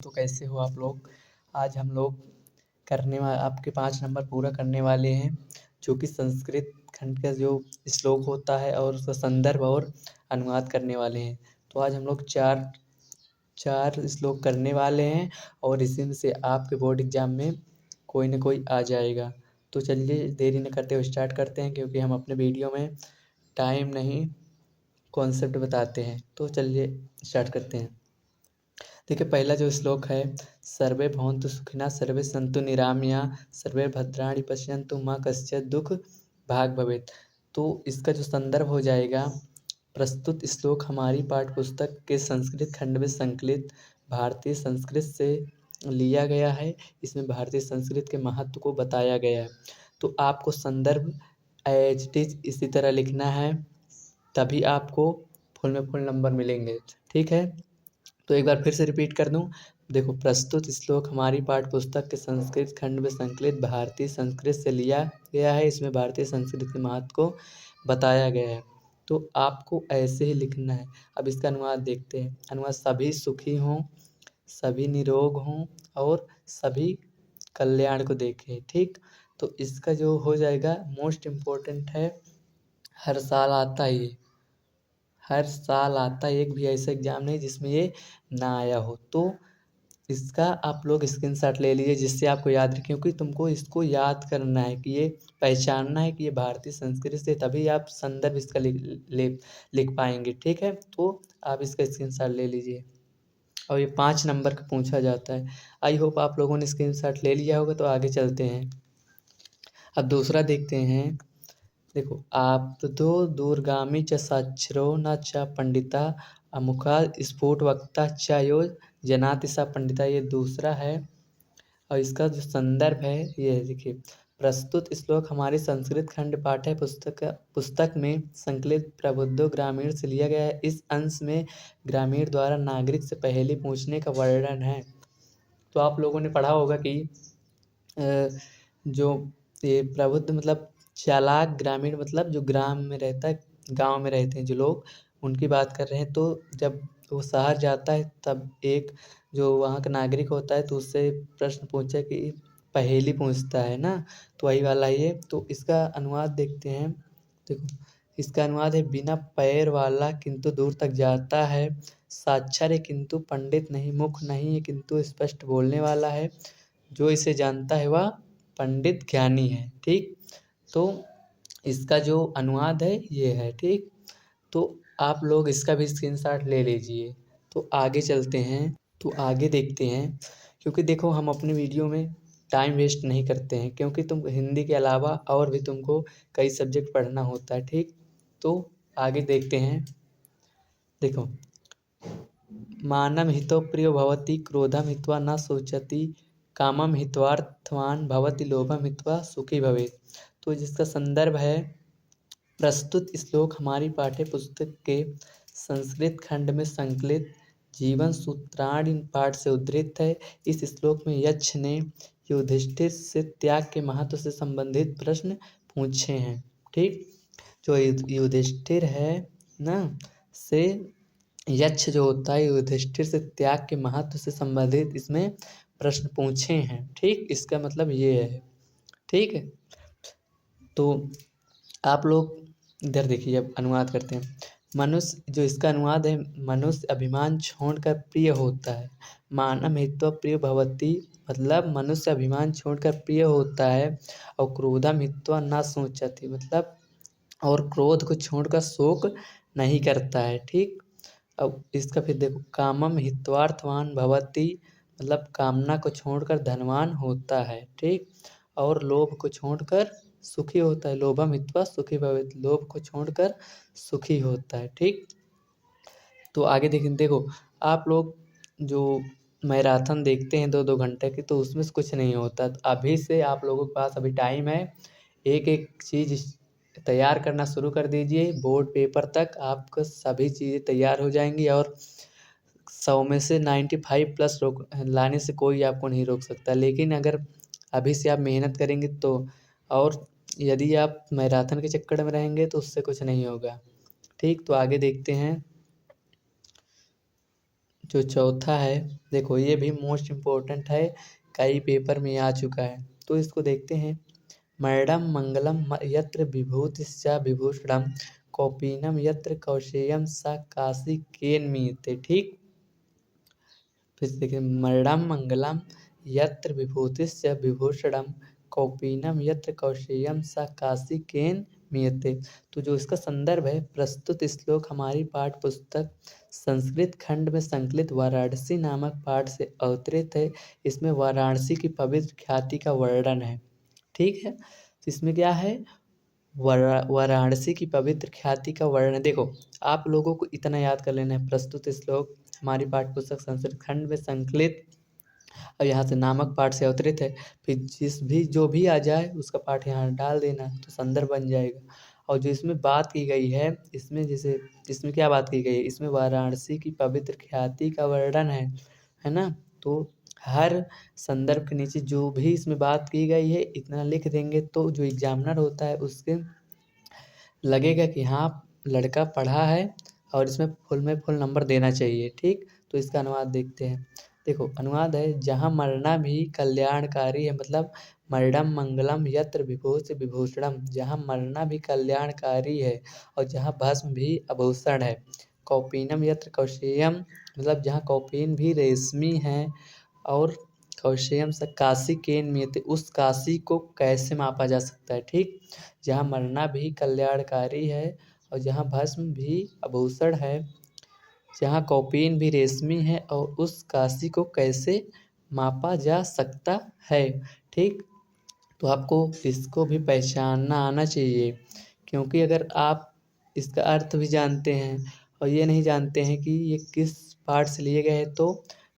तो कैसे हो आप लोग। आज हम लोग आपके 5 नंबर पूरा करने वाले हैं, जो कि संस्कृत खंड का जो श्लोक होता है और उसका संदर्भ और अनुवाद करने वाले हैं। तो आज हम लोग चार चार श्लोक करने वाले हैं और इसी में से आपके बोर्ड एग्जाम में कोई ना कोई आ जाएगा। तो चलिए देरी न करते हुए स्टार्ट करते हैं, क्योंकि हम अपने वीडियो में टाइम नहीं कॉन्सेप्ट बताते हैं। तो चलिए स्टार्ट करते हैं। देखिए, पहला जो श्लोक है, सर्वे भवन्तु सुखिनः सर्वे सन्तु निरामया सर्वे भद्राणि पश्यन्तु माँ कश्चित् दुख भाग भवेत्। तो इसका जो संदर्भ हो जाएगा, प्रस्तुत श्लोक हमारी पाठ्य पुस्तक के संस्कृत खंड में संकलित भारतीय संस्कृत से लिया गया है। इसमें भारतीय संस्कृत के महत्व को बताया गया है। तो आपको संदर्भ एज इट इज इसी तरह लिखना है, तभी आपको फुल में फुल नंबर मिलेंगे। ठीक है, तो एक बार फिर से रिपीट कर दूं। देखो, प्रस्तुत श्लोक हमारी पाठ्य पुस्तक के संस्कृत खंड में संकलित भारतीय संस्कृत से लिया गया है। इसमें भारतीय संस्कृत के महत्व को बताया गया है। तो आपको ऐसे ही लिखना है। अब इसका अनुवाद देखते हैं। अनुवाद, सभी सुखी हों, सभी निरोग हों और सभी कल्याण को देखें। ठीक, तो इसका जो हो जाएगा, मोस्ट इम्पोर्टेंट है, हर साल आता है ये, हर साल आता है। एक भी ऐसा एग्जाम नहीं जिसमें ये ना आया हो। तो इसका आप लोग स्क्रीनशॉट ले लीजिए, जिससे आपको याद रहे, क्योंकि तुमको इसको याद करना है कि ये पहचानना है कि ये भारतीय संस्कृति से, तभी आप संदर्भ इसका लिख पाएंगे। ठीक है, तो आप इसका स्क्रीनशॉट ले लीजिए और ये 5 नंबर का पूछा जाता है। आई होप आप लोगों ने स्क्रीनशॉट ले लिया होगा। तो आगे चलते हैं। अब दूसरा देखते हैं। देखो, आपदो दूरगामी च साक्षरो न च पंडिता अमुखा स्फुट वक्ता च यो जनाति सा पंडिता। ये दूसरा है और इसका जो संदर्भ है ये है। देखिए, प्रस्तुत श्लोक हमारी संस्कृत खंड पाठ्य पुस्तक में संकलित प्रबुद्धो ग्रामीण से लिया गया है। इस अंश में ग्रामीण द्वारा नागरिक से पहेली पूछने का वर्णन है। तो आप लोगों ने पढ़ा होगा कि जो ये प्रबुद्ध मतलब चालाक ग्रामीण, मतलब जो ग्राम में रहता है, गांव में रहते हैं जो लोग, उनकी बात कर रहे हैं। तो जब वो शहर जाता है, तब एक जो वहाँ का नागरिक होता है, तो उससे प्रश्न पूछे कि पहेली पूछता है ना, तो वही वाला ये। तो इसका अनुवाद देखते हैं। देखो, इसका अनुवाद है, बिना पैर वाला किंतु दूर तक जाता है, साक्षर है किंतु पंडित नहीं, मुख नहीं है किंतु स्पष्ट बोलने वाला है, जो इसे जानता है वह पंडित ज्ञानी है। ठीक, तो इसका जो अनुवाद है ये है। ठीक, तो आप लोग इसका भी स्क्रीनशॉट ले लीजिए। तो आगे चलते हैं। तो आगे देखते हैं, क्योंकि देखो, हम अपने वीडियो में टाइम वेस्ट नहीं करते हैं, क्योंकि तुम हिंदी के अलावा और भी तुमको कई सब्जेक्ट पढ़ना होता है। ठीक, तो आगे देखते हैं। देखो, मानम हितो प्रियो भवति क्रोधम हित्वा न सोचति कामम हित्वार्थवान भवति लोभम हित्वा सुखी भवेत्। तो जिसका संदर्भ है, प्रस्तुत श्लोक हमारी पाठ्य पुस्तक के संस्कृत खंड में संकलित जीवन सूत्राणि पाठ से उद्धृत है। इस श्लोक में यक्ष ने युधिष्ठिर से त्याग के महत्व से संबंधित प्रश्न पूछे हैं। ठीक, जो युधिष्ठिर है ना, से यक्ष जो होता है, युधिष्ठिर से त्याग के महत्व से संबंधित इसमें प्रश्न पूछे हैं। ठीक, इसका मतलब ये है। ठीक है, तो आप लोग इधर देखिए। अब अनुवाद करते हैं। मनुष्य, जो इसका अनुवाद है, मनुष्य अभिमान छोड़कर प्रिय होता है। मानम हित्वा प्रिय भवति, मतलब मनुष्य अभिमान छोड़कर प्रिय होता है। और क्रोधम हित्वा न सोचति, मतलब और क्रोध को छोड़कर शोक नहीं करता है। ठीक, अब इसका फिर देखो, कामम हित्वार्थवान भवति, मतलब कामना को छोड़कर धनवान होता है। ठीक, और लोभ को छोड़कर सुखी होता है। लोभम हित्वा सुखी भवेत्, लोभ को छोड़कर सुखी होता है। ठीक, तो आगे देखें। देखो, आप लोग जो मैराथन देखते हैं 2-2 घंटे की, तो उसमें से कुछ नहीं होता। तो अभी से आप लोगों के पास अभी टाइम है, एक एक चीज़ तैयार करना शुरू कर दीजिए। बोर्ड पेपर तक आपका सभी चीज़ें तैयार हो जाएंगी और 100 में से 95 प्लस लाने से कोई आपको नहीं रोक सकता। लेकिन अगर अभी से आप मेहनत करेंगे तो, और यदि आप मैराथन के चक्कर में रहेंगे तो उससे कुछ नहीं होगा। ठीक, तो आगे देखते हैं। जो चौथा है, देखो ये भी मोस्ट इम्पोर्टेंट है, कई पेपर में आ चुका है, तो इसको देखते हैं। मरणम मंगलम यत्र विभूतिश्च विभूषणम कौपीनम यत्र कौशेयम स काशी केन। ठीक, फिर से देखिए, मरणम मंगलम यत्र विभूतिश्च विभूषणम कौपीनम यत्र कौशेयम स काशी केन मीयते। तो जो इसका संदर्भ है, प्रस्तुत श्लोक हमारी पाठ्य पुस्तक संस्कृत खंड में संकलित वाराणसी नामक पाठ से अवतरित है। इसमें वाराणसी की पवित्र ख्याति का वर्णन है। ठीक है, तो इसमें क्या है, वाराणसी की पवित्र ख्याति का वर्णन। देखो, आप लोगों को इतना याद कर लेना है, प्रस्तुत श्लोक हमारी पाठ्य पुस्तक संस्कृत खंड में संकलित और यहाँ से नामक पाठ से अवतरित है। फिर जो भी आ जाए उसका पाठ यहाँ डाल देना, तो संदर्भ बन जाएगा। और जो इसमें बात की गई है, इसमें जैसे इसमें क्या बात की गई है, इसमें वाराणसी की पवित्र ख्याति का वर्णन है ना। तो हर संदर्भ के नीचे जो भी इसमें बात की गई है इतना लिख देंगे, तो जो एग्जामिनर होता है उसके लगेगा कि हाँ लड़का पढ़ा है और इसमें फुल में फुल नंबर देना चाहिए। ठीक, तो इसका अनुवाद देखते हैं। देखो, अनुवाद है, जहाँ मरना भी कल्याणकारी है, मतलब मरणम मंगलम यत्र विभूति विभूषणम, जहाँ मरना भी कल्याणकारी है और जहाँ भस्म भी आभूषण है। कौपीनम यत्र कौशेयम, मतलब जहाँ कौपीन भी रेशमी है, और कौशेयम से काशी केन मीयते, उस काशी को कैसे मापा जा सकता है। ठीक, जहाँ मरना भी कल्याणकारी है और जहाँ भस्म भी आभूषण है, जहाँ कौपीन भी रेशमी है, और उस काशी को कैसे मापा जा सकता है। ठीक, तो आपको इसको भी पहचानना आना चाहिए, क्योंकि अगर आप इसका अर्थ भी जानते हैं और ये नहीं जानते हैं कि ये किस पाठ से लिए गए हैं, तो